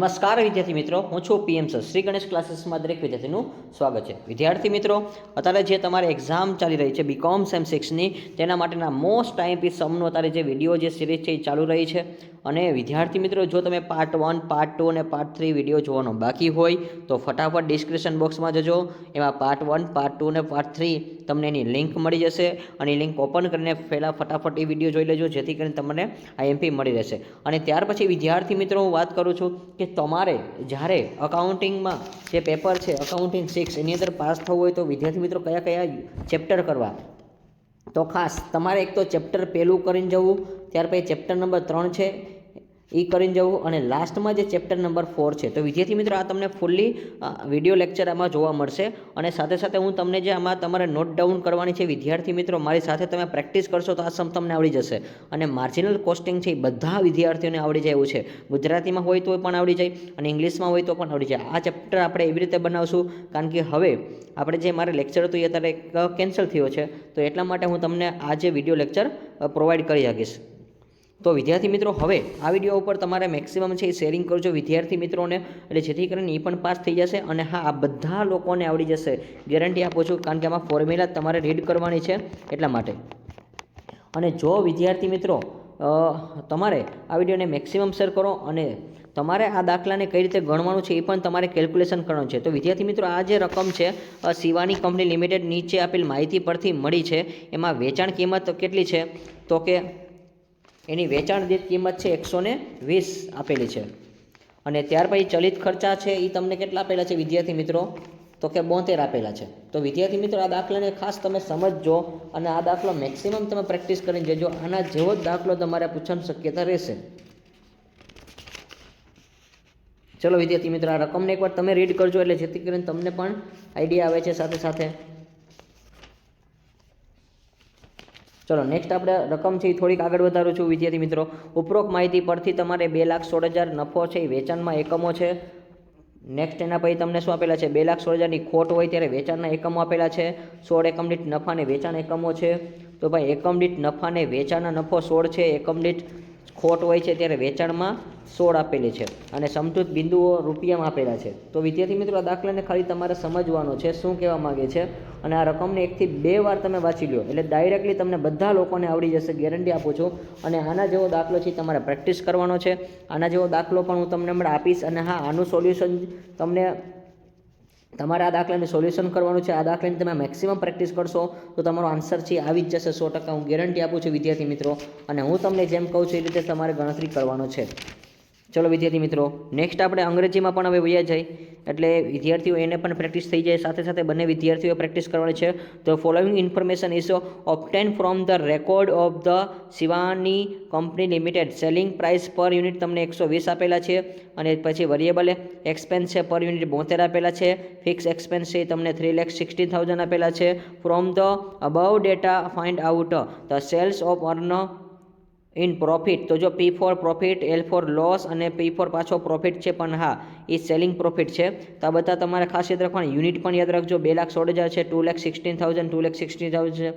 નમસ્કાર વિદ્યાર્થી મિત્રો, હું છું પીએમ સર. શ્રી ગણેશ ક્લાસીસમાં દરેક વિદ્યાર્થીનું સ્વાગત છે. વિદ્યાર્થી મિત્રો, અત્યારે જે તમારી એક્ઝામ ચાલી રહી છે બીકોમ સેમ 6ની, તેના માટેના મોસ્ટ આઈએમપી સમનો અત્યારે જે વિડીયો જે સિરીઝ છે એ ચાલુ રહી છે. અને વિદ્યાર્થી મિત્રો, જો તમે પાર્ટ 1, પાર્ટ 2 અને પાર્ટ 3 વિડીયો જોવાનો બાકી હોય તો ફટાફટ ડિસ્ક્રિપ્શન બોક્સમાં જજો. એમાં પાર્ટ 1, પાર્ટ 2 અને પાર્ટ 3 તમને એની લિંક મળી જશે અને એ લિંક ઓપન કરીને પહેલાં ફટાફટ એ વિડીયો જોઈ લેજો, જેથી કરીને તમને આઈએમપી મળી રહેશે. અને ત્યાર પછી વિદ્યાર્થી મિત્રો, હું વાત કરું છું કે તમારે જ્યારે અકાઉન્ટિંગમાં જે પેપર છે અકાઉન્ટિંગ 6 એની અંદર પાસ થવું હોય તો વિદ્યાર્થી મિત્રો કયા કયા ચેપ્ટર કરવા, તો ખાસ તમારે એક તો ચેપ્ટર પહેલું કરીને જવું, ત્યાર પછી ચેપ્ટર નંબર 3 છે એ કરીને જવું, અને લાસ્ટમાં જે ચેપ્ટર નંબર 4 છે. તો વિદ્યાર્થી મિત્રો, આ તમને ફૂલ્લી વિડીયો લેક્ચર આમાં જોવા મળશે. અને સાથે સાથે હું તમને જે આમાં તમારે નોટ ડાઉન કરવાની છે વિદ્યાર્થી મિત્રો, મારી સાથે તમે પ્રેક્ટિસ કરશો તો આ સમ તમને આવડી જશે. અને માર્જિનલ કોસ્ટિંગ છે એ બધા વિદ્યાર્થીઓને આવડી જાય એવું છે. ગુજરાતીમાં હોય તો પણ આવડી જાય અને ઇંગ્લિશમાં હોય તો પણ આવડી જાય. આ ચેપ્ટર આપણે એવી રીતે બનાવશું કારણ કે હવે આપણે જે મારે લેક્ચર હતું એ અત્યારે કેન્સલ થયો છે, તો એટલા માટે હું તમને આ જે વિડીયો લેક્ચર પ્રોવાઈડ કરી શકીશ. તો વિદ્યાર્થી મિત્રો, હવે આ વિડીયો ઉપર તમારે મેક્સિમમ છે એ શેરિંગ કરજો વિદ્યાર્થી મિત્રોને, એટલે જેથી કરીને એ પણ પાસ થઈ જશે. અને હા, આ બધા લોકોને આવડી જશે, ગેરંટી આપું છું, કારણ કે આમાં ફોર્મ્યુલા તમારે રીડ કરવાની છે એટલા માટે. અને જો વિદ્યાર્થી મિત્રો તમારે આ વિડીયોને મેક્સિમમ શેર કરો અને તમારે આ દાખલાને કઈ રીતે ગણવાનું છે એ પણ તમારે કેલ્ક્યુલેશન કરવાનું છે. તો વિદ્યાર્થી મિત્રો, આ જે રકમ છે શિવાની કંપની લિમિટેડ નીચે આપેલ માહિતી પરથી મળી છે, એમાં વેચાણ કિંમત કેટલી છે, તો કે એની વેચાણ દીઠ કિંમત છે 120 આપેલી છે. અને ત્યાર પછી ચલિત ખર્ચા છે એ તમને કેટલા આપેલા છે વિદ્યાર્થી મિત્રો, તો કે 72 આપેલા છે. તો વિદ્યાર્થી મિત્રો, આ દાખલાને ખાસ તમે સમજજો અને આ દાખલો મેક્સિમમ તમે પ્રેક્ટિસ કરીને જજો. આના જેવો જ દાખલો તમારે પૂછવાની શક્યતા રહેશે. ચલો વિદ્યાર્થી મિત્રો, આ રકમને એકવાર તમે રીડ કરજો, એટલે જેથી કરીને તમને પણ આઈડિયા આવે છે સાથે સાથે. ચલો નેક્સ્ટ આપણે રકમ છે એ થોડીક આગળ વધારું છું વિદ્યાર્થી મિત્રો. ઉપરોક્ત માહિતી પરથી તમારે 2,16,000 નફો છે એ વેચાણમાં એકમો છે. નેક્સ્ટ એના પછી તમને શું આપેલા છે, 2,16,000ની ખોટ હોય ત્યારે વેચાણના એકમો આપેલા છે. 16 એકમ દીઠ નફાને વેચાણ એકમો છે. તો ભાઈ એકમ દીઠ નફાને વેચાણના નફો 16 છે, એકમ દીઠ ખોટ હોય છે ત્યારે વેચાણમાં 16 આપેલી છે. અને સમતૂર બિંદુઓ રૂપિયામાં આપેલા છે. તો વિદ્યાર્થી મિત્રો, આ દાખલાને ખાલી તમારે સમજવાનો છે શું કહેવા માગે છે. અને આ રકમને 1 થી 2 વાર તમે વાંચી લો એટલે ડાયરેક્ટલી તમને બધા લોકોને આવડી જશે, ગેરંટી આપું છું. અને આના જેવો દાખલો છે તમારે પ્રેક્ટિસ કરવાનો છે. આના જેવો દાખલો પણ હું તમને હમણાં આપીશ. અને હા, આનું સોલ્યુશન તમને તમારે આ દાખલાને સોલ્યુશન કરવાનું છે. આ દાખલાની તમે મેક્સિમમ પ્રેક્ટિસ કરશો તો તમારો આન્સર છે આવી જ જશે 100%. હું ગેરંટી આપું છું વિદ્યાર્થી મિત્રો. અને હું તમને જેમ કહું છું એ રીતે તમારે ગણતરી કરવાનો છે. ચલો વિદ્યાર્થી મિત્રો, નેક્સ્ટ આપણે અંગ્રેજીમાં પણ હવે વયા જાય, એટલે વિદ્યાર્થીઓ એને પણ પ્રેક્ટિસ થઈ જાય. સાથે સાથે બંને વિદ્યાર્થીઓ પ્રેક્ટિસ કરવાની છે. તો following information is obtain from the record of the Shivani company limited. Selling price per unit તમને 120 આપેલા છે. અને પછી વેરિયેબલ એક્સપેન્સ છે પર યુનિટ 72 આપેલા છે. ફિક્સ એક્સપેન્સ છે તમને 3,60,000 આપેલા છે. From the above data find out the sales of earn in profit. તો જો P for profit, L for loss અને P ફોર પાછો પ્રોફિટ છે, પણ હા એ સેલિંગ પ્રોફિટ છે. તો આ બધા તમારે ખાસ યાદ રાખવાનું. યુનિટ પણ યાદ રાખજો, 2,16,000 છે, 2,16,000, 2,60,000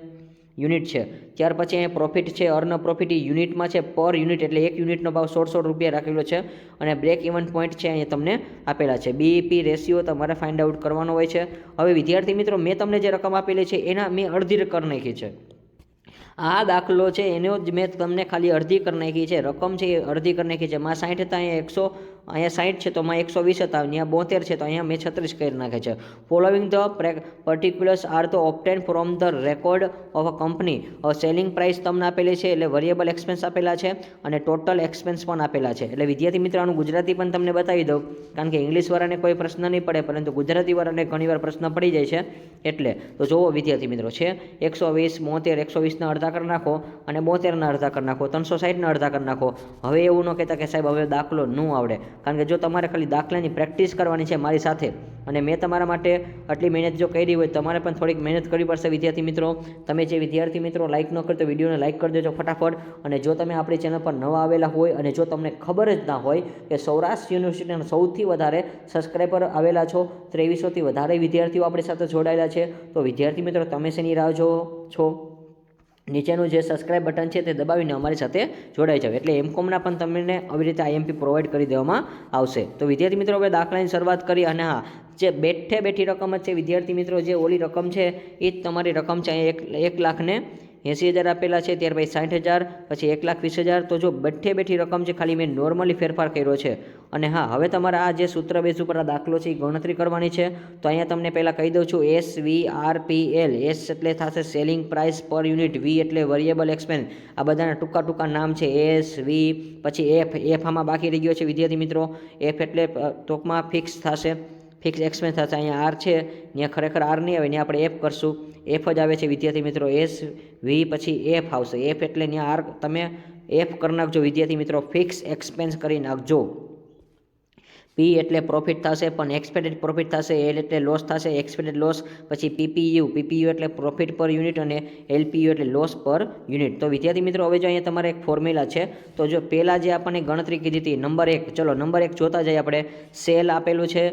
યુનિટ છે. ત્યાર પછી અહીંયા પ્રોફિટ છે, અર્ન પ્રોફિટ એ યુનિટમાં છે, પર યુનિટ એટલે એક યુનિટનો ભાવ 16 રૂપિયા રાખેલો છે. અને બ્રેક ઇવન પોઈન્ટ છે અહીંયા તમને આપેલા છે. BEP રેશિયો તમારે ફાઇન્ડ આઉટ કરવાનો હોય છે. હવે વિદ્યાર્થી મિત્રો, મેં તમને જે રકમ આપેલી છે એના મેં અડધી કરી નાખી છે. આ દાખલો છે એનો જ મેં તમને ખાલી અડધી કરી નાખી છે. રકમ છે એ અડધી કરી નાખી છે. માં 60 હતા, અહીંયા 60 છે તો માં 120 હતા, અહીંયા 72 છે તો અહીંયા મેં 36 કરી નાખે છે. Following the particulars are the obtain from the record of a company. Selling price તમને આપેલી છે, એટલે વેરિયેબલ એક્સપેન્સ આપેલા છે અને ટોટલ એક્સપેન્સ પણ આપેલા છે. એટલે વિદ્યાર્થી મિત્રો, આનું ગુજરાતી પણ તમને બતાવી દઉં, કારણ કે ઇંગ્લિશવાળાને કોઈ પ્રશ્ન નહીં પડે, પરંતુ ગુજરાતીવાળાને ઘણીવાર પ્રશ્ન પડી જાય છે. એટલે તો જુઓ વિદ્યાર્થી મિત્રો, છે 120, 72, 120ના અડધા કરી નાખો અને 72ના અડધા કરી નાખો, 360ના અડધા કરી નાખો. હવે એવું ન કહેતા કે સાહેબ હવે દાખલો ન આવડે, કારણ કે જો તમારે ખાલી દાખલાની પ્રેક્ટિસ કરવાની છે મારી સાથે, અને મેં તમારા માટે આટલી મહેનત જો કરી હોય, તમારે પણ થોડીક મહેનત કરવી પડશે વિદ્યાર્થી મિત્રો. તમે જે વિદ્યાર્થી મિત્રો લાઇક ન કરતો વિડીયોને લાઇક કરી દેજો ફટાફટ. અને જો તમે આપણી ચેનલ પર નવા આવેલા હોય અને જો તમને ખબર જ ના હોય કે સૌરાષ્ટ્ર યુનિવર્સિટીના સૌથી વધારે સબસ્ક્રાઈબર આવેલા છો, 2300થી વધારે વિદ્યાર્થીઓ આપણી સાથે જોડાયેલા છે, તો વિદ્યાર્થી મિત્રો તમે શેની રાહ જોવો છો? નીચેનું જે સબસ્ક્રાઇબ બટન છે તે દબાવીને અમારી સાથે જોડાઈ જાવ, એટલે એમકોમના પણ તમને આવી રીતે આઈએમપી પ્રોવાઈડ કરી દેવામાં આવશે. તો વિદ્યાર્થી મિત્રો હવે દાખલાની શરૂઆત કરી, અને હા, જે બેઠી રકમ જ છે વિદ્યાર્થી મિત્રો, જે ઓલી રકમ છે એ જ તમારી રકમ છે. અહીંયા 1,80,000 આપેલા છે, ત્યાર પછી 60,000, પછી 1,20,000. તો જો બેઠી રકમ છે, ખાલી મેં નોર્મલી ફેરફાર કર્યો છે. અને હા, હવે તમારે આ જે સૂત્ર બેઝ ઉપર આ દાખલો છે એ ગણતરી કરવાની છે. તો અહીંયા તમને પહેલાં કહી દઉં છું, SVRPL. એસ એટલે થશે સેલિંગ પ્રાઇસ પર યુનિટ, વી એટલે વેરિયેબલ એક્સપેન્સ. આ બધાના ટૂંકા નામ છે, એસ, વી, પછી એફ આમાં બાકી રહી ગયો છે વિદ્યાર્થી મિત્રો. એફ એટલે ટૂંકમાં ફિક્સ થશે, ફિક્સ એક્સપેન્સ થશે. અહીંયા આર છે, ત્યાં ખરેખર આર નહીં આવે, ત્યાં આપણે એફ કરશું. એફ જ આવે છે વિદ્યાર્થી મિત્રો. એસ, વી, પછી એફ આવશે. એફ એટલે ત્યાં આર તમે એફ કરી નાખજો વિદ્યાર્થી મિત્રો, ફિક્સ એક્સપેન્સ કરી નાખજો. પી એટલે પ્રોફિટ થશે, પણ એક્સપેક્ટેડ પ્રોફિટ થશે. એલ એટલે લોસ થશે, એક્સપેક્ટેડ લોસ. પછી પીપીયુ એટલે પ્રોફિટ પર યુનિટ, અને એલપીયુ એટલે લોસ પર યુનિટ. તો વિદ્યાર્થી મિત્રો હવે જો અહીંયા તમારે એક ફોર્મ્યુલા છે. તો જો પહેલાં જે આપણને ગણતરી કીધી હતી નંબર 1, ચલો નંબર 1 જોતા જઈએ આપણે. સેલ આપેલું છે,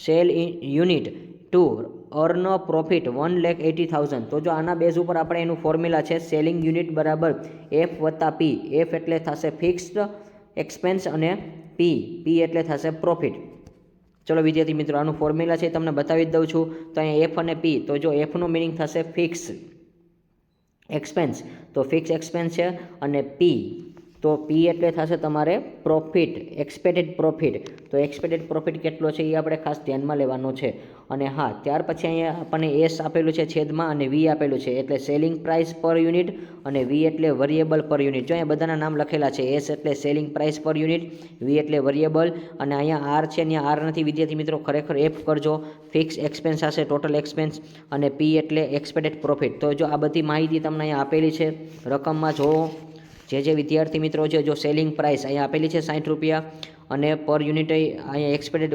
સેલ યુનિટ 2, અર્ન પ્રોફિટ 1,80,000. તો જો આના બેઝ ઉપર આપણે એનું ફોર્મ્યુલા છે, સેલિંગ યુનિટ બરાબર એફ વત્તા પી. એફ એટલે થશે ફિક્સ્ડ એક્સપેન્સ, અને પી એટલે થશે પ્રોફિટ. ચલો વિદ્યાર્થી મિત્રો, આનું ફોર્મ્યુલા છે તમને બતાવી જ દઉં છું. તો અહીંયા એફ અને પી, તો જો એફનું મિનિંગ થશે ફિક્સ એક્સપેન્સ, તો ફિક્સ એક્સપેન્સ છે. અને પી, તો પી એટલે થશે તમારે પ્રોફિટ, એક્સપેક્ટેડ પ્રોફિટ. તો એક્સપેક્ટેડ પ્રોફિટ કેટલો છે એ આપણે ખાસ ધ્યાનમાં લેવાનો છે. અને હા, ત્યાર પછી અહીંયા આપણને એસ આપેલું છે છેદમાં, અને વી આપેલું છે, એટલે સેલિંગ પ્રાઇસ પર યુનિટ, અને વી એટલે વેરિયેબલ પર યુનિટ. જો અહીંયા બધાના નામ લખેલા છે. એસ એટલે સેલિંગ પ્રાઇસ પર યુનિટ, વી એટલે વેરિયેબલ, અને અહીંયા આર છે, ત્યાં આર નથી વિદ્યાર્થી મિત્રો, ખરેખર એફ કરજો. ફિક્સ એક્સપેન્સ હશે, ટોટલ એક્સપેન્સ, અને પી એટલે એક્સપેક્ટેડ પ્રોફિટ. તો જો આ બધી માહિતી તમને અહીંયા આપેલી છે રકમમાં. જો જે વિદ્યાર્થી મિત્રો છે, જો સેલિંગ પ્રાઇસ અહીંયા આપેલી છે 60 રૂપિયા, અને પર યુનિટ અહીંયા એક્સપેક્ટેડ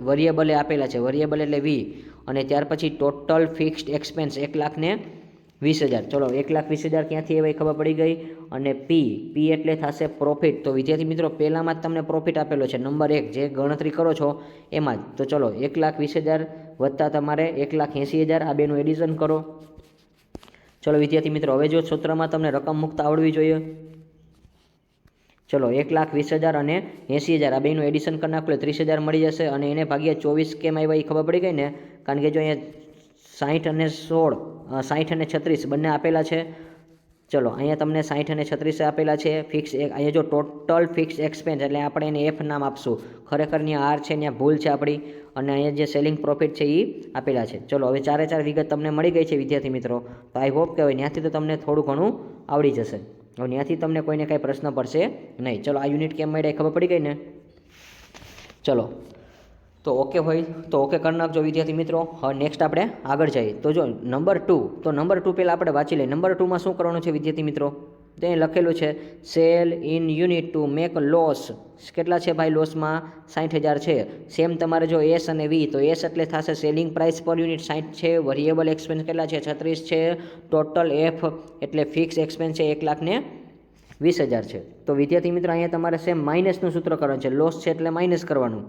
વેરિયેબલે આપેલા છે, વેરિયેબલ એટલે વી, અને ત્યાર પછી ટોટલ ફિક્સ્ડ એક્સપેન્સ 1,20,000. ચલો 1,20,000 ક્યાંથી એવી ખબર પડી ગઈ. અને પી એટલે થશે પ્રોફિટ. તો વિદ્યાર્થી મિત્રો પહેલામાં જ તમને પ્રોફિટ આપેલો છે નંબર 1, જે ગણતરી કરો છો એમાં જ. તો ચલો 1,20,000 વત્તા તમારે 1,80,000, આ બેનું એડિશન કરો. ચલો વિદ્યાર્થી મિત્રો, હવે જો સૂત્રમાં તમને રકમ મૂકતા આવડવી જોઈએ. ચલો 1,20,000 અને 80,000, આ બેનું એડિશન કરી નાખો, 30,000 મળી જશે. અને એને ભાગ્યા 24 કેમ આવ્યા એ ખબર પડી ગઈ ને, કારણ કે જો અહીંયા 60 અને 16, 60 અને 36 બંને આપેલા છે. ચલો અહીંયા તમને 60 અને 36 આપેલા છે ફિક્સ. અહીંયા જો ટોટલ ફિક્સ એક્સપેન્સ, એટલે આપણે એને એફ નામ આપશું. ખરેખર ત્યાં આર છે, ત્યાં ભૂલ છે આપણી. અને અહીંયા જે સેલિંગ પ્રોફિટ છે એ આપેલા છે. ચલો હવે 4 વિગત તમને મળી ગઈ છે વિદ્યાર્થી મિત્રો. તો આઈ હોપ કે હવે ત્યાંથી તો તમને થોડું ઘણું આવડી જશે. હવે ત્યાંથી તમને કોઈને કાંઈ પ્રશ્ન પડશે નહીં. ચલો આ યુનિટ કેમ મળે ખબર પડી ગઈ ને. ચલો તો ઓકે હોય તો ઓકે કરી નાખજો વિદ્યાર્થી મિત્રો. હવે નેક્સ્ટ આપણે આગળ જઈએ. તો જો નંબર 2, તો નંબર 2 પહેલાં આપણે વાંચી લઈએ. નંબર 2માં શું કરવાનું છે વિદ્યાર્થી મિત્રો, તો અહીં લખેલું છે cell in unit to make loss. કેટલા છે ભાઈ લોસમાં? 60,000 છે. સેમ તમારે જો એસ અને વી, તો એસ એટલે થશે સેલિંગ પ્રાઇસ પર યુનિટ 60 છે, વેરિયેબલ એક્સપેન્સ કેટલા છે? 36 છે. ટોટલ એફ એટલે ફિક્સ એક્સપેન્સ છે 1,20,000 છે. તો વિદ્યાર્થી મિત્રો અહીંયા તમારે સેમ માઇનસનું સૂત્ર કરવાનું છે. લોસ છે એટલે માઇનસ કરવાનું.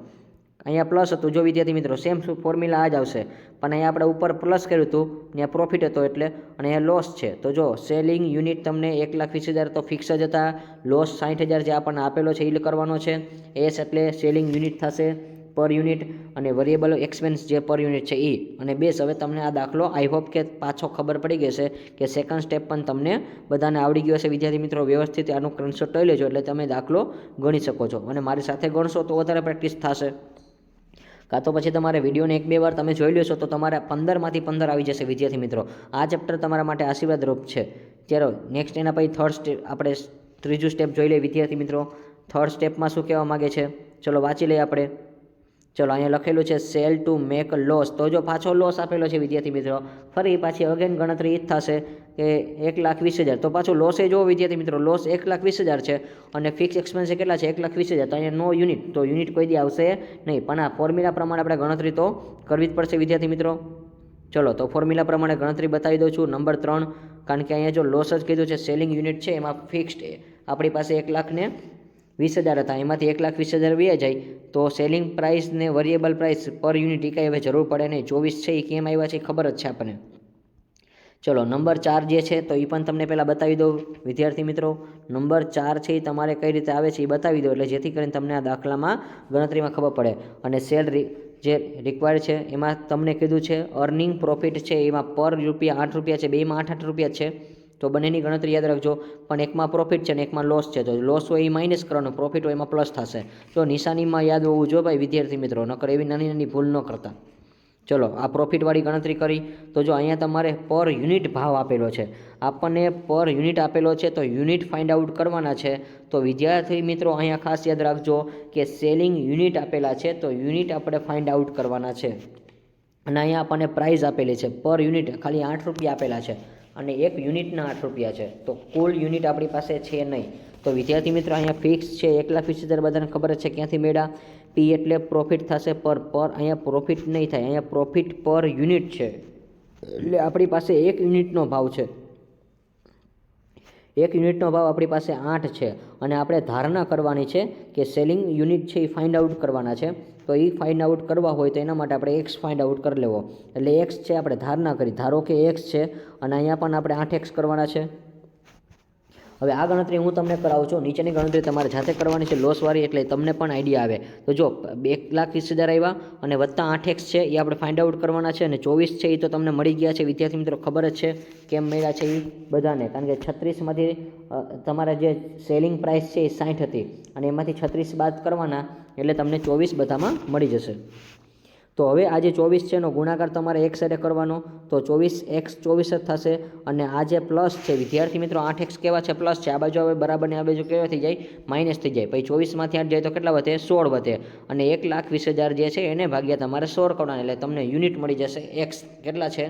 અહીંયા પ્લસ હતું, જો વિદ્યાર્થી મિત્રો સેમ ફોર્મ્યુલા આ જ આવશે, પણ અહીંયા આપણે ઉપર પ્લસ કર્યું હતું, ત્યાં પ્રોફિટ હતો એટલે, અને અહીંયા લોસ છે. તો જો સેલિંગ યુનિટ તમને 1,20,000 તો ફિક્સ જ હતા. લોસ 60,000 જે આપણને આપેલો છે એ કરવાનો છે. એસ એટલે સેલિંગ યુનિટ થશે પર યુનિટ, અને વેરિયેબલ એક્સપેન્સ જે પર યુનિટ છે એ. અને બેસ હવે તમને આ દાખલો આઈ હોપ કે પાછો ખબર પડી ગઈ છે કે સેકન્ડ સ્ટેપ પણ તમને બધાને આવડી ગયો હશે વિદ્યાર્થી મિત્રો. વ્યવસ્થિત આનું સ્ક્રીનશોટ લઈ લેજો, એટલે તમે દાખલો ગણી શકો છો. અને મારી સાથે ગણશો તો વધારે પ્રેક્ટિસ થશે. કાં તો પછી તમારે વિડીયોને 1-2 વાર તમે જોઈ લેશો તો તમારે 15માંથી 15 આવી જશે વિદ્યાર્થી મિત્રો. આ ચેપ્ટર તમારા માટે આશીર્વાદરૂપ છે. ચાલો નેક્સ્ટ એના પછી થર્ડ સ્ટેપ, આપણે ત્રીજું સ્ટેપ જોઈ લઈએ વિદ્યાર્થી મિત્રો. થર્ડ સ્ટેપમાં શું કહેવા માગે છે, ચલો વાંચી લઈએ આપણે. ચલો અહીંયા લખેલું છે સેલ ટુ મેક લોસ. તો જો પાછો લોસ આપેલો છે વિદ્યાર્થી મિત્રો, ફરી પાછી અગેન ગણતરી એ જ થશે કે 1,20,000. તો પાછું લોસ એ જો વિદ્યાર્થી મિત્રો, લોસ 1,20,000 છે, અને ફિક્સ એક્સપેન્સ કેટલા છે? 1,20,000. તો અહીંયા નો યુનિટ, તો યુનિટ કોઈ દી આવશે નહીં, પણ આ ફોર્મ્યુલા પ્રમાણે આપણે ગણતરી તો કરવી જ પડશે વિદ્યાર્થી મિત્રો. ચલો તો ફોર્મ્યુલા પ્રમાણે ગણતરી બતાવી દઉં છું. નંબર 3, કારણ કે અહીંયા જો લોસ જ કીધું છે, સેલિંગ યુનિટ છે એમાં ફિક્સ્ડ આપણી પાસે 1,20,000 હતા, એમાંથી 1,20,000 વ્યા જાય તો સેલિંગ પ્રાઇસ ને વેરિયેબલ પ્રાઇસ પર યુનિટ એ કાંઈ હવે જરૂર પડે નહીં. 24 છે એ કેમ આવ્યા છે ખબર જ છે આપણને. ચલો નંબર 4 જે છે તો એ પણ તમને પહેલાં બતાવી દઉં વિદ્યાર્થી મિત્રો. નંબર 4 છે એ તમારે કઈ રીતે આવે છે એ બતાવી દો, એટલે જેથી કરીને તમને આ દાખલામાં ગણતરીમાં ખબર પડે. અને સેલ જે રિક્વાયર્ડ છે એમાં તમને કીધું છે અર્નિંગ પ્રોફિટ છે એમાં પર રૂપિયા 8 રૂપિયા છે, બેમાં 8 રૂપિયા છે. તો બંનેની ગણતરી યાદ રાખજો. પણ એકમાં પ્રોફિટ છે ને એકમાં લોસ છે, તો લોસ હોય એ માઇનસ કરવાનો, પ્રોફિટ હોય એમાં પ્લસ થશે. તો નિશાનીમાં યાદ હોવું જો ભાઈ વિદ્યાર્થી મિત્રો, નકર એવી નાની નાની ભૂલ ન કરતા. ચલો આ પ્રોફિટવાળી ગણતરી કરી. તો જો અહીંયા તમારે પર યુનિટ ભાવ આપેલો છે, આપણને પર યુનિટ આપેલો છે, તો યુનિટ ફાઇન્ડ આઉટ કરવાના છે. તો વિદ્યાર્થી મિત્રો અહીંયા ખાસ યાદ રાખજો કે સેલિંગ યુનિટ આપેલા છે, તો યુનિટ આપણે ફાઇન્ડ આઉટ કરવાના છે. અને અહીંયા આપણને પ્રાઇસ આપેલી છે પર યુનિટ ખાલી 8 રૂપિયા આપેલા છે, અને એક યુનિટના 8 રૂપિયા છે. તો કુલ યુનિટ આપણી પાસે છે નહીં. તો વિદ્યાર્થી મિત્રો અહીંયા ફિક્સ છે 1,20,000, બધાને ખબર જ છે ક્યાંથી મેળા. પી એટલે પ્રોફિટ થશે પર અહીંયા પ્રોફિટ નહીં થાય, અહીંયા પ્રોફિટ પર યુનિટ છે. એટલે આપણી પાસે એક યુનિટનો ભાવ છે, એક યુનિટનો ભાવ આપણી પાસે 8 છે. અને આપણે ધારણા કરવાની છે કે સેલિંગ યુનિટ છે એ ફાઇન્ડ આઉટ કરવાના છે. તો એ ફાઇન્ડ આઉટ કરવા હોય તો એના માટે આપણે એક્સ ફાઇન્ડ આઉટ કરી લેવો. એટલે એક્સ છે આપણે ધારણા કરી, ધારો કે એક્સ છે અને અહીંયા પણ આપણે 8x કરવાના છે. હવે આ ગણતરી હું તમને કરાવું છું, નીચેની ગણતરી તમારે જાતે કરવાની છે લોસવાળી, એટલે તમને પણ આઈડિયા આવે. તો જો 1,20,000 આવ્યા અને વત્તા 8x છે એ આપણે ફાઇન્ડ આઉટ કરવાના છે. અને 24 છે એ તો તમને મળી ગયા છે વિદ્યાર્થી મિત્રો, ખબર જ છે કેમ મળ્યા છે એ બધાને. કારણ કે 36માંથી તમારા જે સેલિંગ પ્રાઇસ છે એ 60 હતી અને એમાંથી 36 બાદ કરવાના, એટલે તમને 24 બધામાં મળી જશે. તો હવે આ જે 24 છે એનો ગુણાકાર તમારે એક સાથે કરવાનો, તો 24x 24 જ થશે. અને આ જે પ્લસ છે વિદ્યાર્થી મિત્રો 8x કેવા છે પ્લસ છે, આ બાજુ હવે બરાબર ને આ બાજુ કેવા થઈ જાય માઇનસ થઈ જાય. પછી 24માંથી 8 જાય તો કેટલા વધે 16 વધે. અને 1,20,000 જે છે એને ભાગ્યા તમારે 16 કરવાના, એટલે તમને યુનિટ મળી જશે. x કેટલા છે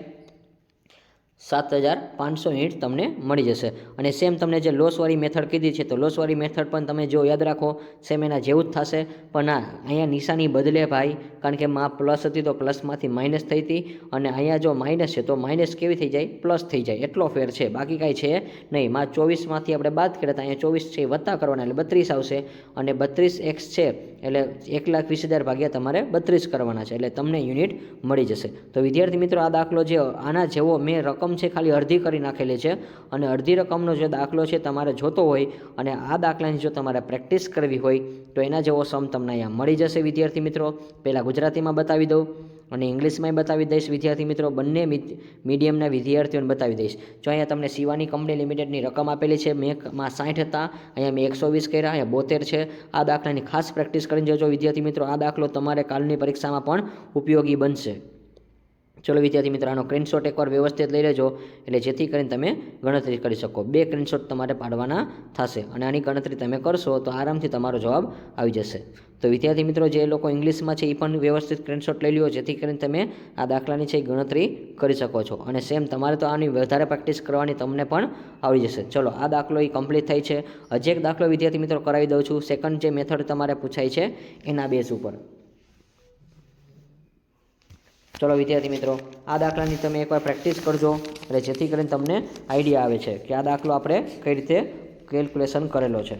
7,500 યુનિટ તમને મળી જશે. અને સેમ તમને જે લોસવાળી મેથડ કીધી છે, તો લોસવાળી મેથડ પણ તમે જો યાદ રાખો સેમ એના જેવું જ થશે. પણ ના અહીંયા નિશાની બદલે ભાઈ, કારણ કે માં પ્લસ હતી તો પ્લસમાંથી માઇનસ થઈ હતી, અને અહીંયા જો માઇનસ છે તો માઇનસ કેવી થઈ જાય પ્લસ થઈ જાય, એટલો ફેર છે, બાકી કાંઈ છે નહીં. માં 24માંથી આપણે બાદ કરીએ તો અહીંયા 24 છે એ વત્તા કરવાના, એટલે 32 આવશે. અને 32x છે એટલે 1,20,000 ભાગ્યા તમારે 32 કરવાના છે, એટલે તમને યુનિટ મળી જશે. તો વિદ્યાર્થી મિત્રો આ દાખલો જે આના જેવો મેં રકમ છે ખાલી અડધી કરી નાખેલી છે, અને અડધી રકમનો જે દાખલો છે તમારે જોતો હોય અને આ દાખલાની જો તમારે પ્રેક્ટિસ કરવી હોય તો એના જેવો સમ તમને અહીંયા મળી જશે વિદ્યાર્થી મિત્રો. પહેલાં ગુજરાતીમાં બતાવી દઉં અને ઇંગ્લિશમાંય બતાવી દઈશ વિદ્યાર્થી મિત્રો, બંને મીડિયમના વિદ્યાર્થીઓને બતાવી દઈશ. જો અહીંયા તમને શિવાની કંપની લિમિટેડની રકમ આપેલી છે, મેં 60 હતા, અહીંયા મેં 120 કર્યા, અહીંયા 72 છે. આ દાખલાની ખાસ પ્રેક્ટિસ કરીને જજો વિદ્યાર્થી મિત્રો, આ દાખલો તમારે કાલની પરીક્ષામાં પણ ઉપયોગી બનશે. ચલો વિદ્યાર્થી મિત્રો આનો સ્ક્રીનશોટ એકવાર વ્યવસ્થિત લઈ લેજો, એટલે જેથી કરીને તમે ગણતરી કરી શકો. 2 સ્ક્રીનશોટ તમારે પાડવાના થશે અને આની ગણતરી તમે કરશો તો આરામથી તમારો જવાબ આવી જશે. તો વિદ્યાર્થી મિત્રો જે લોકો ઇંગ્લિશમાં છે એ પણ વ્યવસ્થિત સ્ક્રીનશોટ લઈ લ્યો, જેથી કરીને તમે આ દાખલાની છે ગણતરી કરી શકો છો. અને સેમ તમારે તો આની વધારે પ્રેક્ટિસ કરવાની તમને પણ આવડી જશે. ચલો આ દાખલો એ કમ્પ્લીટ થાય છે. હજી એક દાખલો વિદ્યાર્થી મિત્રો કરાવી દઉં છું. સેકન્ડ જે મેથડ તમારે પૂછાય છે એના બેઝ ઉપર. ચલો વિદ્યાર્થી મિત્રો આ દાખલાની તમે એકવાર પ્રેક્ટિસ કરજો, એટલે જેથી કરીને તમને આઈડિયા આવે છે કે આ દાખલો આપણે કઈ રીતે કેલ્ક્યુલેશન કરેલો છે.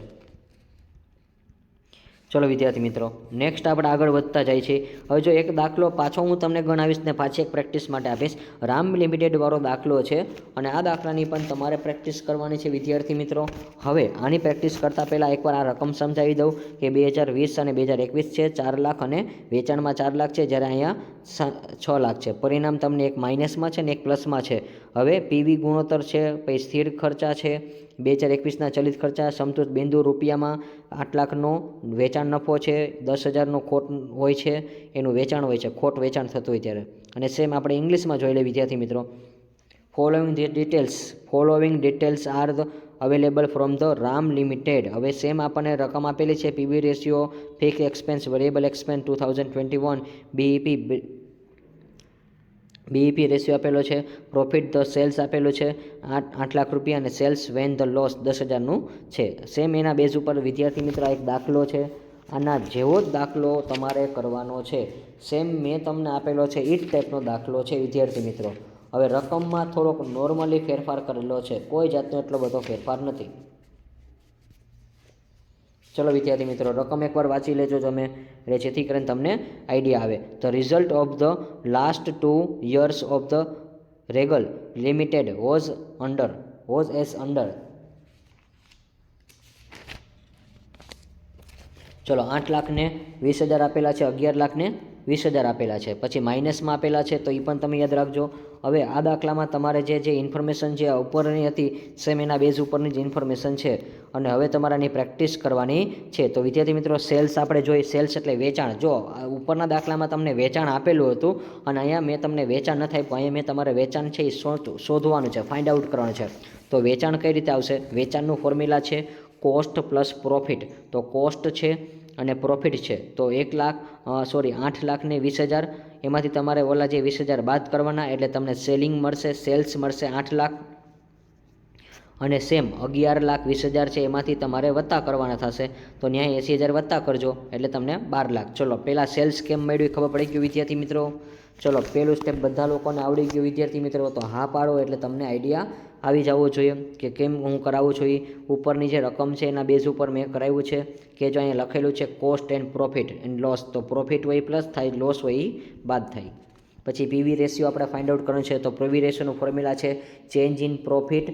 ચલો વિદ્યાર્થી મિત્રો નેક્સ્ટ આપણે આગળ વધતા જાય છે. હવે જો એક દાખલો પાછો હું તમને ગણાવીશ ને પાછી એક પ્રેક્ટિસ માટે આપીશ. રામ લિમિટેડવાળો દાખલો છે અને આ દાખલાની પણ તમારે પ્રેક્ટિસ કરવાની છે વિદ્યાર્થી મિત્રો. હવે આની પ્રેક્ટિસ કરતાં પહેલાં એકવાર આ રકમ સમજાવી દઉં કે 2020 અને 2021 છે, 4 લાખ અને વેચાણમાં 4 લાખ છે, જ્યારે અહીંયા 6 લાખ છે. પરિણામ તમને એક માઇનસમાં છે ને એક પ્લસમાં છે. હવે પીવી ગુણોત્તર છે, પછી સ્થિર ખર્ચા છે, 2021ના ચલિત ખર્ચા, સમતુત બિંદુ રૂપિયામાં 8 લાખનો વેચાણ નફો છે, 10,000નો ખોટ હોય છે, એનું વેચાણ હોય છે, ખોટ વેચાણ થતું હોય ત્યારે. અને સેમ આપણે ઇંગ્લિશમાં જોઈ લઈએ વિદ્યાર્થી મિત્રો. Following details R available from the Ram limited. હવે સેમ આપણને રકમ આપેલી છે, PV ratio, fix expense, variable expense 2021, BEP ratio આપેલો છે, પ્રોફિટ ધ સેલ્સ આપેલો છે 8 લાખ રૂપિયા, અને સેલ્સ વેન ધ લોસ 10,000નું છે. સેમ એના બેઝ ઉપર વિદ્યાર્થી મિત્રો એક દાખલો છે, આના જેવો જ દાખલો તમારે કરવાનો છે. સેમ મેં તમને આપેલો છે એ જ ટાઈપનો દાખલો છે વિદ્યાર્થી મિત્રો. હવે રકમમાં થોડોક નોર્મલી ફેરફાર કરેલો છે, કોઈ જાતનો એટલો બધો ફેરફાર નથી. ચલો વિદ્યાર્થી મિત્રો રકમ એકવાર વાંચી લેજો તમે, એટલે જેથી કરીને તમને આઈડિયા આવે. The result of the last 2 years of the Regal limited was as under ચલો 8,20,000 આપેલા છે, 11,20,000 આપેલા છે, પછી માઇનસમાં આપેલા છે તો એ પણ તમે યાદ રાખજો. હવે આ દાખલામાં તમારે જે ઇન્ફોર્મેશન છે આ ઉપરની હતી સેમ એના બેઝ ઉપરની જ ઇન્ફોર્મેશન છે અને હવે તમારાની પ્રેક્ટિસ કરવાની છે. તો વિદ્યાર્થી મિત્રો સેલ્સ આપણે જોઈ, સેલ્સ એટલે વેચાણ. જો ઉપરના દાખલામાં તમને વેચાણ આપેલું હતું અને અહીંયા મેં તમને વેચાણ નથી આપ્યું, અહીંયા મેં તમારે વેચાણ છે એ શોધવાનું છે, ફાઇન્ડ આઉટ કરવાનું છે. તો વેચાણ કઈ રીતે આવશે? વેચાણનું ફોર્મ્યુલા છે કોસ્ટ પ્લસ પ્રોફિટ. તો કોસ્ટ છે અને પ્રોફિટ છે તો 8,20,000 એમાંથી તમારે ઓલા જે 20,000 બાદ કરવાના એટલે તમને સેલિંગ મળશે, સેલ્સ મળશે 8 લાખ અને સેમ 11,20,000 છે એમાંથી તમારે વત્તા કરવાના થશે તો ન્યાય 80,000 વત્તા કરજો એટલે તમને 12 લાખ. ચલો પહેલાં સેલ્સ કેમ મળ્યું ખબર પડી ગયું વિદ્યાર્થી મિત્રો? ચલો પહેલું સ્ટેપ બધા લોકોને આવડી ગયું વિદ્યાર્થી મિત્રો? તો હા પાડો એટલે તમને આઈડિયા આવી જવો જોઈએ કે કેમ હું કરાવું છું. ઉપરની જે રકમ છે એના બેઝ ઉપર મેં કરાવ્યું છે કે જો અહીંયા લખેલું છે cost and profit and loss, તો પ્રોફિટ હોય પ્લસ થાય, લોસ હોય એ બાદ થાય. પછી પીવી રેશિયો આપણે ફાઇન્ડ આઉટ કરવાનું છે. તો પીવી રેશિયોનું ફોર્મ્યુલા છે ચેન્જ ઇન પ્રોફિટ.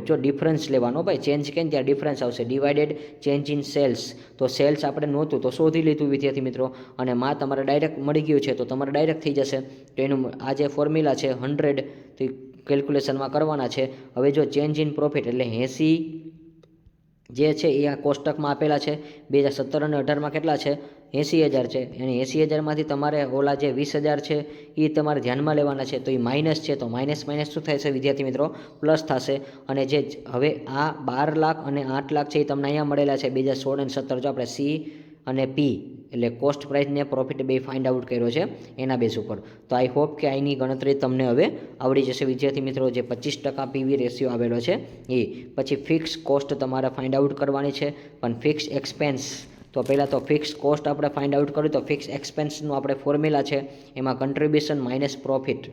જો ડિફરન્સ લેવાનો ભાઈ, ચેન્જ કેમ ત્યાં ડિફરન્સ આવશે, ડિવાઇડેડ ચેન્જ ઇન સેલ્સ. તો સેલ્સ આપણે નહોતું તો શોધી લીધું વિદ્યાર્થી મિત્રો અને માં તમારે ડાયરેક્ટ મળી ગયું છે તો તમારે ડાયરેક્ટ થઈ જશે. તો એનું આ જે ફોર્મ્યુલા છે 100 તો કેલ્ક્યુલેશનમાં કરવાના છે. હવે જો ચેન્જ ઇન પ્રોફિટ એટલે 80 જે છે એ આ કોષ્ટકમાં આપેલા છે. 2017 અને 18માં કેટલા છે? 80,000 છે. અને 80,000માંથી તમારે ઓલા જે 20,000 છે એ તમારે ધ્યાનમાં લેવાના છે. તો એ માઇનસ છે તો માઇનસ શું થાય છે વિદ્યાર્થી મિત્રો? પ્લસ થશે. અને જે હવે આ 12 લાખ અને 8 લાખ છે એ તમને અહીંયા મળેલા છે 2016 અને 17. જો આપણે સી અને પી એટલે કોસ્ટ પ્રાઇસ ને પ્રોફિટ બે ફાઇન્ડ આઉટ કર્યો છે એના બેઝ ઉપર. તો આઈ હોપ કે આની ગણતરી તમને હવે આવડી જશે વિદ્યાર્થી મિત્રો. જે 25% પીવી રેશિયો આવેલો છે એ. પછી ફિક્સ કોસ્ટ તમારે ફાઇન્ડ આઉટ કરવાની છે. પણ ફિક્સ એક્સપેન્સ તો પહેલાં તો ફિક્સ કોસ્ટ આપણે ફાઇન્ડ આઉટ કર્યું તો ફિક્સ એક્સપેન્સનું આપણે ફોર્મ્યુલા છે એમાં કન્ટ્રીબ્યુશન માઇનસ પ્રોફિટ.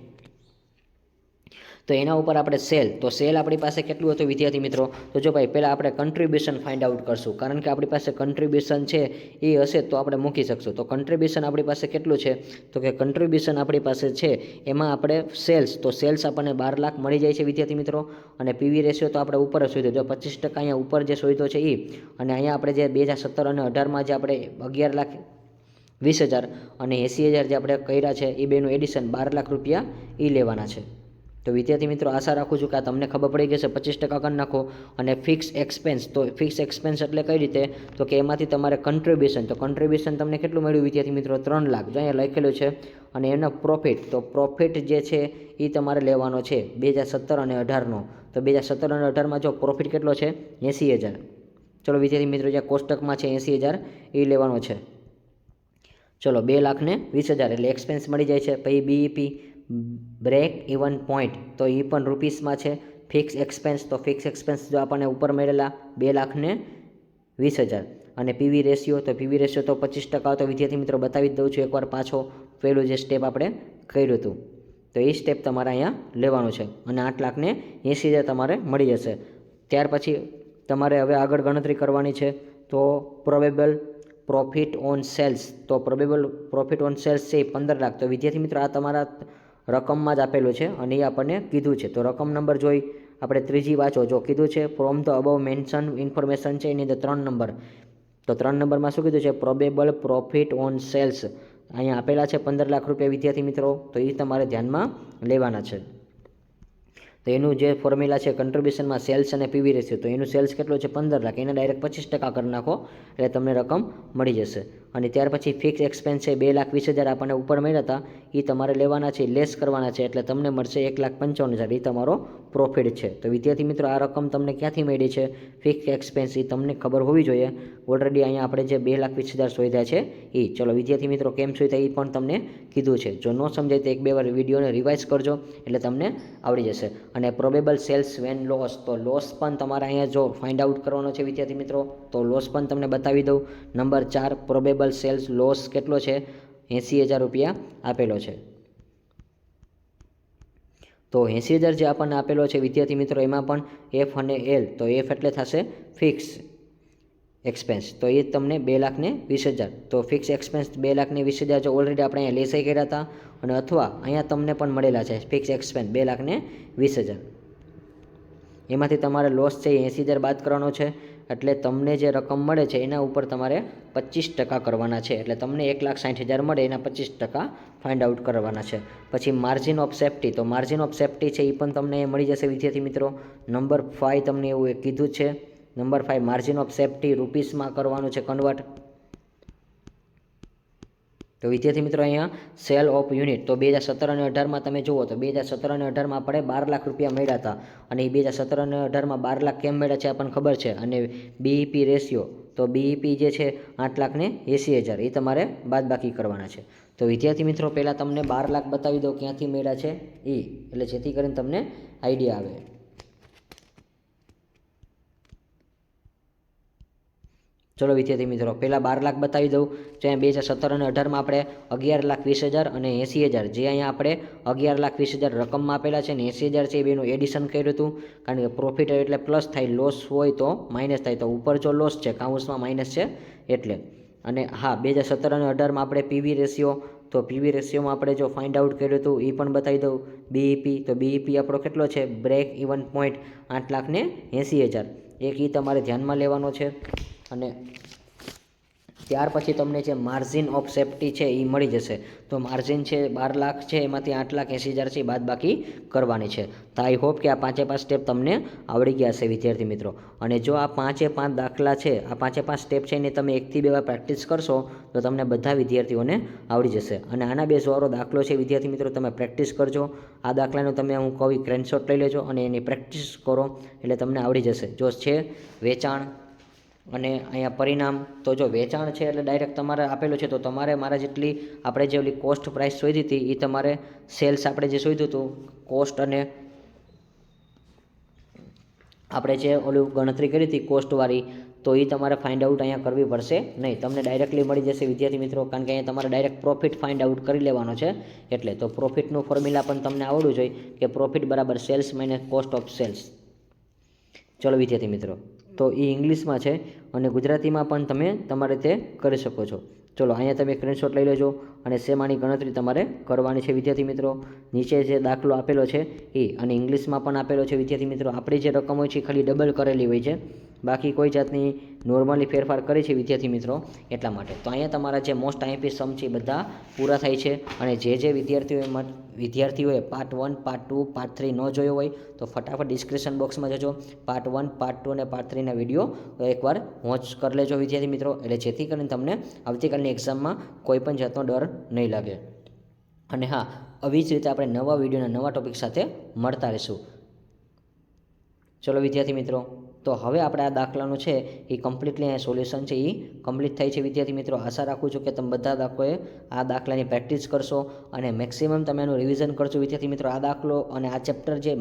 તો એના ઉપર આપણે સેલ, તો સેલ આપણી પાસે કેટલું હતું વિદ્યાર્થી મિત્રો? તો જો ભાઈ પહેલાં આપણે કન્ટ્રીબ્યુશન ફાઇન્ડ આઉટ કરશું કારણ કે આપણી પાસે કન્ટ્રીબ્યુશન છે એ હશે તો આપણે મૂકી શકશું. તો કન્ટ્રીબ્યુશન આપણી પાસે કેટલું છે? તો કે કન્ટ્રીબ્યુશન આપણી પાસે છે એમાં આપણે સેલ્સ, તો સેલ્સ આપણને 12 લાખ મળી જાય છે વિદ્યાર્થી મિત્રો. અને પીવી રેશિયો તો આપણે ઉપર જ શોધ્યો, જો 25% અહીંયા ઉપર જે શોધ્યો છે એ. અને અહીંયા આપણે જે 2017 અને 18માં જે આપણે 11,20,000 અને 80,000 જે આપણે કર્યા છે એ બેનું એડિશન 12 લાખ રૂપિયા એ લેવાના છે. તો વિદ્યાર્થી મિત્રો આશા રાખું છું કે આ તમને ખબર પડી ગઈ છે. 25% કરી નાખો. અને ફિક્સ એક્સપેન્સ, તો ફિક્સ એક્સપેન્સ એટલે કઈ રીતે? તો કે એમાંથી તમારે કન્ટ્રીબ્યુશન, તો કન્ટ્રીબ્યુશન તમને કેટલું મળ્યું વિદ્યાર્થી મિત્રો? 3 લાખ જો અહીંયા લખેલું છે. અને એનો પ્રોફિટ, તો પ્રોફિટ જે છે એ તમારે લેવાનો છે 2017 અને 18નો. તો 2017 અને 18માં જો પ્રોફિટ કેટલો છે? 80,000. ચલો વિદ્યાર્થી મિત્રો જે કોષ્ટકમાં છે 80,000 એ લેવાનો છે. ચલો 2,20,000 એટલે એક્સપેન્સ મળી જાય છે. પછી બીઈપી બ્રેક ઇવન પોઈન્ટ, તો એ પણ રૂપીસમાં છે. ફિક્સ એક્સપેન્સ, તો ફિક્સ એક્સપેન્સ જો આપણને ઉપર મળેલા 2,20,000. અને પીવી રેશિયો, તો પીવી રેશિયો તો 25% તો વિદ્યાર્થી મિત્રો બતાવી જ દઉં છું એકવાર પાછો. પહેલું જે સ્ટેપ આપણે કર્યું હતું તો એ સ્ટેપ તમારે અહીંયા લેવાનું છે. અને 8,80,000 તમારે મળી જશે. ત્યાર પછી તમારે હવે આગળ ગણતરી કરવાની છે. તો પ્રોબેબલ પ્રોફિટ ઓન સેલ્સ, તો પ્રોબેબલ પ્રોફિટ ઓન સેલ્સ છે 15 લાખ. તો વિદ્યાર્થી મિત્રો આ તમારા રકમમાં જ આપેલું છે અને એ આપણને કીધું છે. તો રકમ નંબર જોઈ આપણે ત્રીજી વાંચો. જો કીધું છે from the above mention information છે એની અંદર 3 નંબર. તો 3 નંબરમાં શું કીધું છે? પ્રોબેબલ પ્રોફિટ ઓન સેલ્સ અહીંયા આપેલા છે 15 લાખ રૂપિયા વિદ્યાર્થી મિત્રો. તો એ તમારે ધ્યાનમાં લેવાના છે. તો એનું જે ફોર્મ્યુલા છે કન્ટ્રીબ્યુશનમાં સેલ્સ અને પીવી રેશિયો, તો એનું સેલ્સ કેટલો છે? 15 લાખ. એને ડાયરેક્ટ 25% કરી નાખો એટલે તમને રકમ મળી જશે. અને ત્યાર પછી ફિક્સ એક્સપેન્સ છે 2,20,000 આપણને ઉપર મળ્યા હતા એ તમારે લેવાના છે, લેસ કરવાના છે એટલે તમને મળશે 1,55,000. એ તમારો પ્રોફિટ છે. તો વિદ્યાર્થી મિત્રો આ રકમ તમને ક્યાંથી મળી છે? ફિક્સ એક્સપેન્સ એ તમને ખબર હોવી જોઈએ. ઓલરેડી અહીંયા આપણે જે 2,20,000 શોધ્યા છે એ. ચલો વિદ્યાર્થી મિત્રો કેમ શોધ્યા એ પણ તમને કીધું છે. જો ન સમજાય તો 1-2 વાર વિડીયોને રિવાઇઝ કરજો એટલે તમને આવડી જશે. અને પ્રોબેબલ સેલ્સ વેન લોસ, તો લોસ પણ તમારે અહીંયા જો ફાઇન્ડ આઉટ કરવાનો છે વિદ્યાર્થી મિત્રો. તો લોસ પણ તમને બતાવી દઉં. નંબર 4 પ્રોબેબલ સેલ્સ લોસ કેટલો છે? 80,000 રૂપિયા આપેલો છે. તો 80,000 જે આપણને આપેલો છે વિદ્યાર્થી મિત્રો એમાં પણ એફ અને એલ, તો એફ એટલે થશે ફિક્સ એક્સપેન્સ, તો એ તમને 2,20,000. તો ફિક્સ એક્સપેન્સ 2,20,000 જો ઓલરેડી આપણે અહીંયા લેસાઈ કર્યા હતા, અને અથવા અહીંયા તમને પણ મળેલા છે ફિક્સ એક્સપેન્સ 2,20,000. એમાંથી તમારે લોસ છે એ 80,000 બાદ કરવાનો છે. એટલે તમને જે રકમ મળે છે એના ઉપર તમારે 25% કરવાના છે. એટલે તમને 1,60,000 મળે એના 25% ફાઇન્ડ આઉટ કરવાના છે. પછી માર્જિન ઓફ સેફ્ટી, તો માર્જિન ઓફ સેફ્ટી છે એ પણ તમને મળી જશે વિદ્યાર્થી મિત્રો. નંબર 5 તમને એવું કીધું છે. નંબર 5 માર્જિન ઓફ સેફ્ટી રૂપીસમાં કરવાનું છે કન્વર્ટ. તો વિદ્યાર્થી મિત્રો અહીંયા સેલ ઓફ યુનિટ, તો 2017 અને 18માં તમે જુઓ તો 2017 અને 18માં આપણે 12 લાખ રૂપિયા મળ્યા હતા, અને એ 2017 અને 18માં 12 લાખ કેમ મળ્યા છે આપણને ખબર છે. અને બીઈપી રેશિયો, તો બીઈપી જે છે 8,80,000 એ તમારે બાદબાકી કરવાના છે. તો વિદ્યાર્થી મિત્રો પહેલાં તમને 12 લાખ બતાવી દો ક્યાંથી મળ્યા છે એ, એટલે જેથી કરીને તમને આઈડિયા આવે. ચલો વિદ્યાર્થી મિત્રો પહેલાં 12 લાખ બતાવી દઉં. તો અહીંયા 2017 અને 18માં આપણે 11,20,000 અને 80,000, જે અહીંયા આપણે 11,20,000 રકમમાં આપેલા છે, ને 80,000 છે એ બેનું એડિશન કર્યું હતું. કારણ કે પ્રોફિટ એટલે પ્લસ થાય, લોસ હોય તો માઇનસ થાય. તો ઉપર જો લોસ છે કાઉન્સમાં માઇનસ છે એટલે. અને હા 2017 અને 18માં આપણે પીવી રેશિયો, તો પીવી રેશિયોમાં આપણે જો ફાઇન્ડ આઉટ કર્યું હતું એ પણ બતાવી દઉં. બીઈપી, તો બીઈપી આપણો કેટલો છે, બ્રેક ઇવન પોઈન્ટ 8,80,000, એક એ તમારે ધ્યાનમાં લેવાનો છે. અને ત્યાર પછી તમને જે માર્જિન ઓફ સેફ્ટી છે એ મળી જશે. તો માર્જિન છે 12 લાખ છે, એમાંથી 8,80,000 છે બાદ બાકી કરવાની છે. તો આઈ હોપ કે આ 5 સ્ટેપ તમને આવડી ગયા હશે વિદ્યાર્થી મિત્રો. અને જો આ 5 દાખલા છે, આ 5 સ્ટેપ છે એને તમે 1 થી 2 વાર પ્રેક્ટિસ કરશો તો તમને બધા વિદ્યાર્થીઓને આવડી જશે. અને આના બેઝવાળો દાખલો છે વિદ્યાર્થી મિત્રો, તમે પ્રેક્ટિસ કરજો. આ દાખલાનો તમે હું કહું સ્ક્રીનશોટ લઈ લેજો અને એની પ્રેક્ટિસ કરો એટલે તમને આવડી જશે. જો છે વેચાણ અને અહીંયા પરિણામ, તો જો વેચાણ છે એટલે ડાયરેક્ટ તમારે આપેલું છે, તો તમારે મારા જેટલી આપણે જે ઓલી કોસ્ટ પ્રાઇસ શોધી હતી એ તમારે સેલ્સ આપણે જે શોધ્યું હતું કોસ્ટ, અને આપણે જે ઓલું ગણતરી કરી હતી કોસ્ટવાળી, તો એ તમારે ફાઇન્ડ આઉટ અહીંયા કરવી પડશે નહીં. તમને ડાયરેક્ટલી મળી જશે વિદ્યાર્થી મિત્રો, કારણ કે અહીંયા તમારે ડાયરેક્ટ પ્રોફિટ ફાઇન્ડ આઉટ કરી લેવાનો છે. એટલે તો પ્રોફિટનું ફોર્મ્યુલા પણ તમને આવડવું જોઈએ કે પ્રોફિટ બરાબર sales minus cost of sales. ચલો વિદ્યાર્થી મિત્રો, તો એ ઇંગ્લિશમાં છે અને ગુજરાતીમાં પણ તમે તમારે તે કરી શકો છો. ચલો અહીંયા તમે સ્ક્રીનશોટ લઈ લેજો અને શેમાંની ગણતરી તમારે કરવાની છે વિદ્યાર્થી મિત્રો. નીચે જે દાખલો આપેલો છે એ અને ઇંગ્લિશમાં પણ આપેલો છે વિદ્યાર્થી મિત્રો. આપણી જે રકમ હોય છે ખાલી ડબલ કરેલી હોય છે, બાકી કોઈ જાતની નોર્મલી ફેરફાર કરે છે વિદ્યાર્થી મિત્રો, એટલા માટે. તો અહીંયા તમારા જે મોસ્ટ આઈએમપી સમ છે બધા પૂરા થાય છે. અને જે વિદ્યાર્થીઓએ પાર્ટ 1, પાર્ટ 2, પાર્ટ 3 ન જોયો હોય તો ફટાફટ ડિસ્ક્રિપ્શન બોક્સમાં જજો, પાર્ટ 1, પાર્ટ 2 અને પાર્ટ 3ના વિડીયો એકવાર વોચ કરી લેજો વિદ્યાર્થી મિત્રો, એટલે જેથી કરીને તમને આવતીકાલની એક્ઝામમાં કોઈ પણ જાતનો ડર નહીં લાગે. અને હા, આવી જ રીતે આપણે નવા વિડીયોના નવા ટોપિક સાથે મળતા રહીશું. ચલો વિદ્યાર્થી મિત્રો, તો હવે આપણે આ દાખલાનું છે એ કમ્પ્લીટલી સોલ્યુશન છે એ કમ્પ્લીટ થાય છે વિદ્યાર્થી મિત્રો. આશા રાખું છું કે તમે બધા આ દાખલાની પ્રેક્ટિસ કરશો અને મેક્સિમમ તમે એનું રિવિઝન કરશો વિદ્યાર્થી મિત્રો. આ દાખલો અને આ ચેપ્ટર જે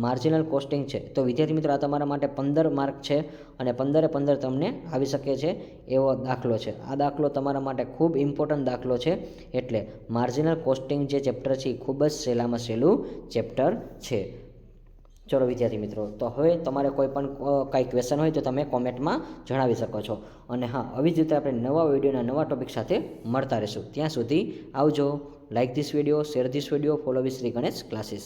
માર્જિનલ કોસ્ટિંગ છે, તો વિદ્યાર્થી મિત્રો આ તમારા માટે 15 માર્ક છે અને 15 તમને આવી શકે છે એવો દાખલો છે. આ દાખલો તમારા માટે ખૂબ ઇમ્પોર્ટન્ટ દાખલો છે. એટલે માર્જિનલ કોસ્ટિંગ જે ચેપ્ટર છે એ ખૂબ જ સહેલામાં સહેલું ચેપ્ટર છે. ચલો વિદ્યાર્થી મિત્રો, તો હવે તમારે કોઈ પણ કાંઈ ક્વેશ્ચન હોય તો તમે કોમેન્ટમાં જણાવી શકો છો. અને હા, આવી જ રીતે આપણે નવા વિડીયોના નવા ટોપિક સાથે મળતા રહીશું. ત્યાં સુધી આવજો. Like this video, share this video, follow with Shri Ganesh classes.